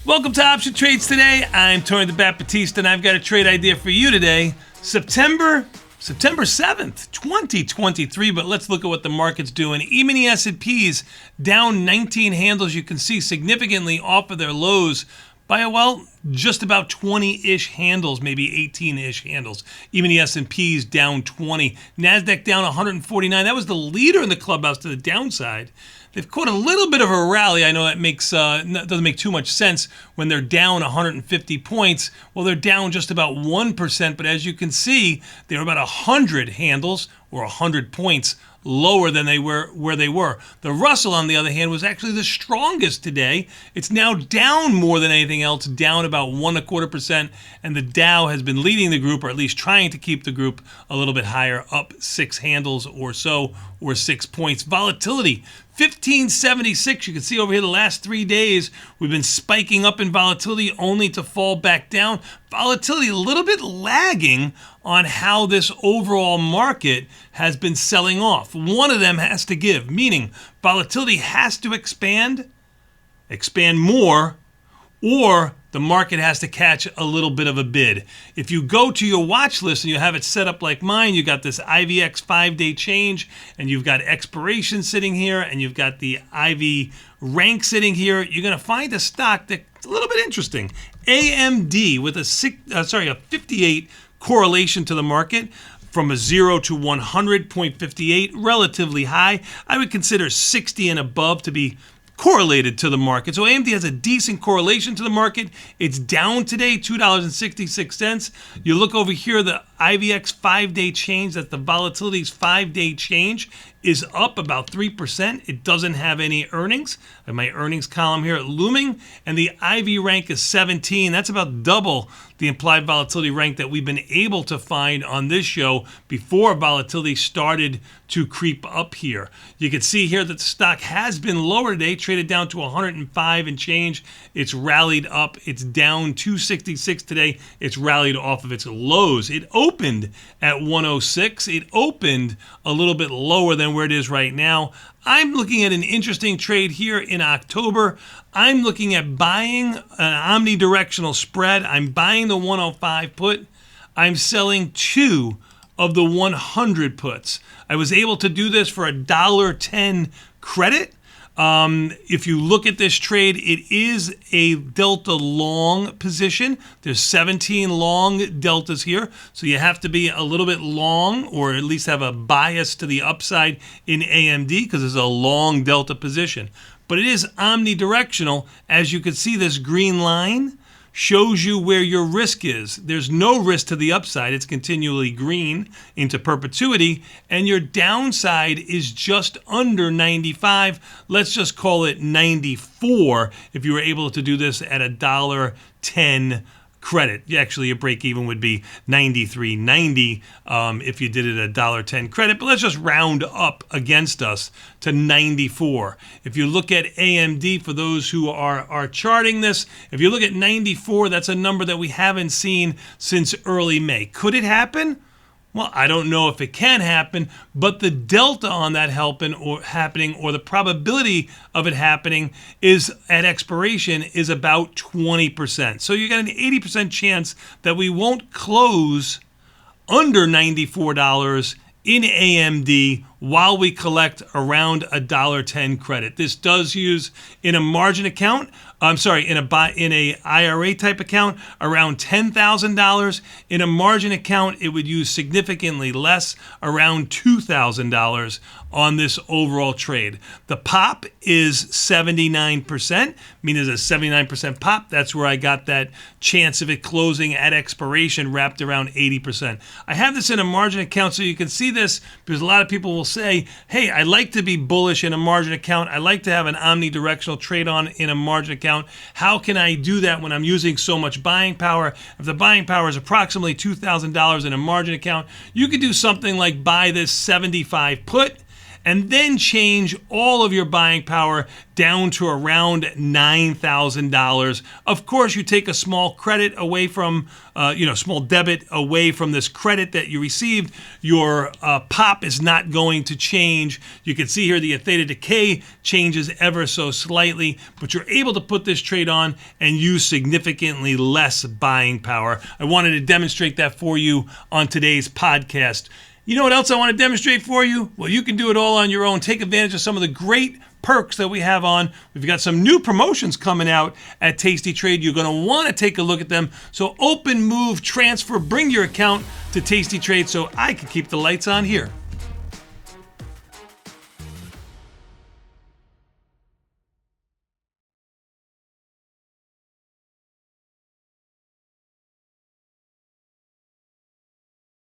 Welcome to Option Trades Today. I'm Tony the Baptiste, and I've got a trade idea for you today. September 7th, 2023, but let's look at what the market's doing. Even the S&Ps down 19 handles. You can see significantly off of their lows by, just about 20-ish handles, maybe 18-ish handles. Even the S&Ps down 20. NASDAQ down 149. That was the leader in the clubhouse to the downside. They've caught a little bit of a rally. I know that doesn't make too much sense when they're down 150 points. Well, they're down just about 1%, but as you can see, they're about 100 handles or 100 points lower than they were where they were. The Russell, on the other hand, was actually the strongest today. It's now down more than anything else, down about 1.25%, and the Dow has been leading the group, or at least trying to keep the group a little bit higher, up 6 handles or so, or 6 points. Volatility, 1576. You can see over here the last 3 days, we've been spiking up in volatility only to fall back down. Volatility a little bit lagging on how this overall market has been selling off. One of them has to give, meaning volatility has to expand more, or the market has to catch a little bit of a bid. If you go to your watch list and you have it set up like mine, you got this IVX 5-day change, and you've got expiration sitting here, and you've got the IV rank sitting here, you're going to find a stock that's a little bit interesting. AMD with a 58 correlation to the market, from a 0 to 100.58, relatively high. I would consider 60 and above to be correlated to the market. So AMD has a decent correlation to the market. It's down today, $2.66. You look over here, the IVX 5-day change, that's the volatility's 5-day change, is up about 3%. It doesn't have any earnings. I have my earnings column here looming, and the IV rank is 17. That's about double the implied volatility rank that we've been able to find on this show before volatility started to creep up here. You can see here that the stock has been lower today, traded down to 105 and change. It's rallied up. It's down 266 today. It's rallied off of its lows. It opened at 106. It opened a little bit lower than where it is right now. I'm looking at an interesting trade here in October. I'm looking at buying an omnidirectional spread. I'm buying the 105 put. I'm selling 2 of the 100 puts. I was able to do this for $1.10 credit. If you look at this trade, it is a delta long position. There's 17 long deltas here, so you have to be a little bit long, or at least have a bias to the upside in AMD, because there's a long delta position. But it is omnidirectional. As you can see, this green line shows you where your risk is. There's no risk to the upside. It's continually green into perpetuity, and your downside is just under 95. Let's just call it 94 if you were able to do this at $1.10 credit. Actually, your break even would be $93.90 if you did it at $1.10 credit, but let's just round up against us to 94. If you look at AMD, for those who are charting this, if you look at 94, that's a number that we haven't seen since early May. Could it happen? Well, I don't know if it can happen, but the delta on that happening, or the probability of it happening is at expiration is about 20%. So you got an 80% chance that we won't close under $94 in AMD while we collect around $1.10 credit. This does use in a margin account, in a IRA type account, around $10,000. In a margin account, it would use significantly less, around $2,000 on this overall trade. The pop is 79%, meaning there's a 79% pop. That's where I got that chance of it closing at expiration wrapped around 80%. I have this in a margin account so you can see this, because a lot of people will say, hey, I like to be bullish in a margin account. I like to have an omnidirectional trade on in a margin account. How can I do that when I'm using so much buying power? If the buying power is approximately $2,000 in a margin account, you could do something like buy this 75 put and then change all of your buying power down to around $9,000. Of course, you take a small credit away from, small debit away from this credit that you received. Your pop is not going to change. You can see here the theta decay changes ever so slightly, but you're able to put this trade on and use significantly less buying power. I wanted to demonstrate that for you on today's podcast. You know what else I want to demonstrate for you? Well, you can do it all on your own. Take advantage of some of the great perks that we have on. We've got some new promotions coming out at Tasty Trade. You're going to want to take a look at them. So open, move, transfer, bring your account to Tasty Trade so I can keep the lights on here.